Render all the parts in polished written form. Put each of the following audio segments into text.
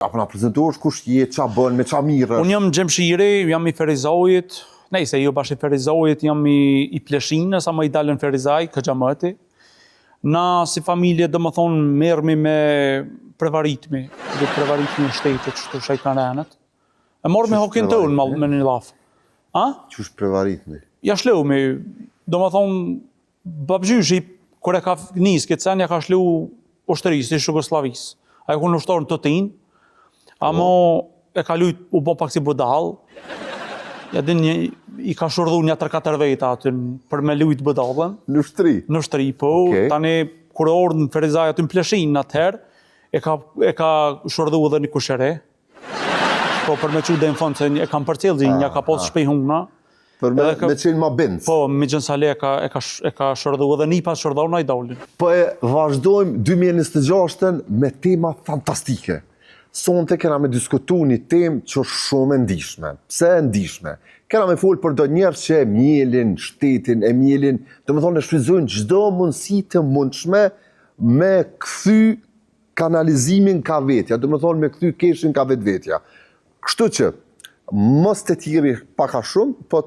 Apo na prezantohesh kush je, qa bën, me qa mirë? Unë jam Xhemshiri, jam i Ferizojit, nejse, jo bash i Ferizojit, jam i Pleshinës, ama i dalën Ferizaj, Këxhamëti. Na si familje do më thonë merrmi me prevaritmi, dhe prevaritmi e shtetit, kështu shejtanënët. E morë me hokin tonë me një laf. A? Qush prevaritmi? Ja shlumi, do më thonë, babgjyshi, kur e ka nis këtë sen, ja ka shlu ushtërisë, i Jugoslavisë. Ajo ku në ushtorën të tinë, amo e ka lujt u bo pak si budal. Ja din i ka shurdhu një 3-4 veta aty për me lujt budalën. Në ushtëri? Në ushtëri, po. Tani, kur e ordë në Ferizaj aty në Pleshinë atëherë, e ka shurdhu edhe një kushere. Po, për me që dhe në fund, se e kam përcjellë një ka posë shpejhuna. Për me qenë ma bindë? Po, mi gjënsale e ka shurdhu edhe një pas shurdhu në i dolin. Po e vazhdojmë 2026 me tema fantastike. Sonte kena me diskutu një temë që shumë e ndishme. Pse e ndishme? Kena me folë për do njerë që e mjelin shtetin, e mjelin, do më thonë e shfryzojnë gjdo mundësi të mundshme me këthy kanalizimin ka vetja, do më thonë me këthy keshin ka vetja. Kështu që, mos të tjeri paka shumë, po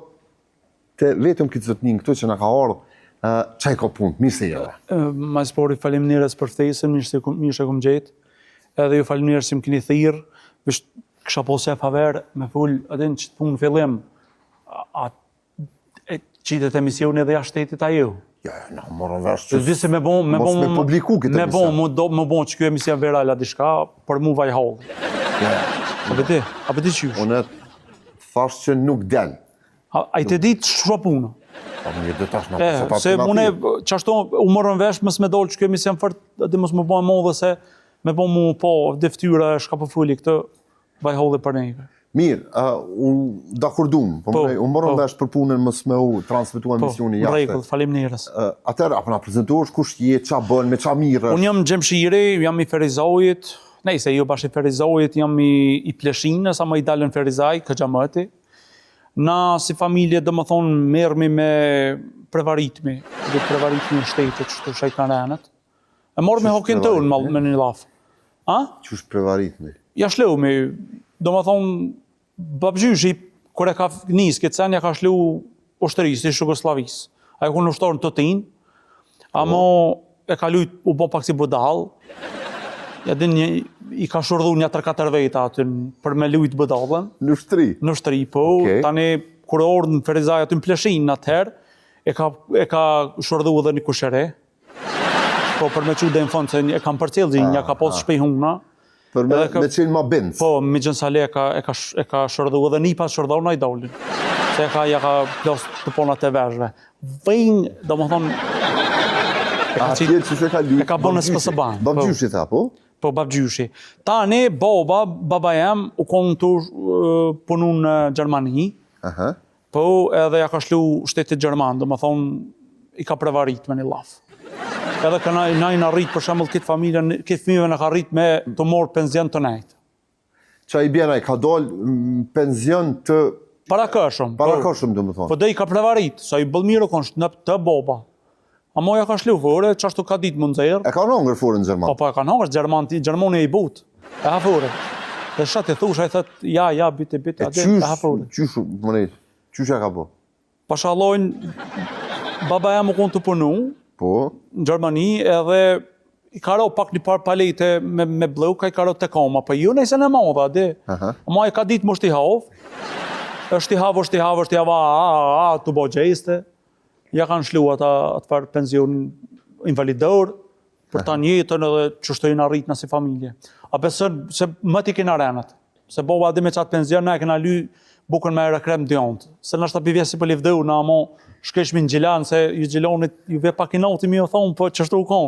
të vetëm këtë zotnin këtu që në ka ardhë, qaj ka punë, mirë se jeve. Ma spori faleminderes për ftesën, mirë se kom gjetë. Edhe ju faleminderit që më keni thirrë, kisha posë e paver me fol atë që të punë fillim qitet emisioni edhe jashtë shtetit a ju. Ja, na morën vesh që Visi me publiku këtë emision. Me bon që kjo emision verala diçka, për mu vaj hollë. A bëti qysh? Unë thash që nuk del. A i të ditë shua punë? Po mirë dhe tash në Se mune qashtu u morën vesh mës me dollë që kjo emision fërt, edhe mës me bojnë modhe se me bo mu po deftyra shka po fuli këtë vaj hollë për neve. Mirë, unë dakordum, unë morën vesh për punën mës me u transmitua emisioni jashtë. Po, rregull, faleminderes. Atëherë, apo na prezantohesh kush je, qa bën, me qa mirë? Unë jam Xhemshiri, jam i Ferizojit, nejse, jo bash i Ferizojit, jam i Pleshinës, ama i dalën Ferizaj, Këxhamëti. Na si familje do më thonë merrmi me prevaritmi, dhe prevaritmi e shtetit, kështu shejtanënët. E morë me hokin tonë me një laf. A? Qush prevaritmi? Ja shlumi, do më thonë, babgjyshi, kur e ka nis këtë sen, ja ka shlu ushtërisë, i Jugoslavisë. Ajo ku në ushtorën të tinë, amo e ka lujt u bo pak si budal. Ja din i ka shurdhu një 3-4 veta aty për me lujt budalën. Në ushtëri? Në ushtëri, po. Tani, kur e ordë në Ferizaj aty në Pleshinë atëherë, e ka shurdhu edhe një kushere. Po, për me që dhe në fund, se e kam përcjellë një ka posë shpejhuna. Për me qenë ma bindë? Po, mi gjënsale e ka shurdhu edhe një pas shurdhu në i dolin. Se ja ka plos të ponat e veshve. Vëjnë, do më thonë, e ka bënë së pësë banë. Babgjyshi tha, po? Po, babgjyshi. Tani, baba jem, u konë të punu në Gjermani. Po, edhe ja ka shlu shtetit Gjerman, do më thonë, i ka prevarit me një laf. Edhe këna i në rritë, për shembull, këtë familje, këtë fëmijëve në ka rritë me të morë penzion të nejtë. Qa i bjena i ka dollë penzion të... Parakëshëm. Parakëshëm, do më thonë. Po dhe i ka prevaritë, sa i bëllmirë kështë në të boba. A moja ka shlu fore, qashtu ka ditë më nëzirë. E ka nëngër fore në Gjerman? Po e ka nëngër, Gjermoni e i butë. E ha fore. Dhe shatë i thusha, i thëtë, ja, bite, e ha fore. Qysh e ka po? Pashallojnë, baba jam u konë të punu, në Gjermani, edhe i karo pak një par palete me blok, i karo të koma, për ju nëjse në modha, di. Ma i ka ditë më është i havë, të bo gjeste. Ja kanë shlu atë farë penzion invalidor, për ta njëtën edhe që shtojnë arrit në si familje. A besën, se më t'i kena renët, se boba di me qatë penzion, ne e kena ly bukën me rekrem djontë. Se nështë të pivjesi për livdeu, në amo shkeshmi në gjilan, se ju gjilonit, ju ve pak i noti mi o thonë, po qështu u konë.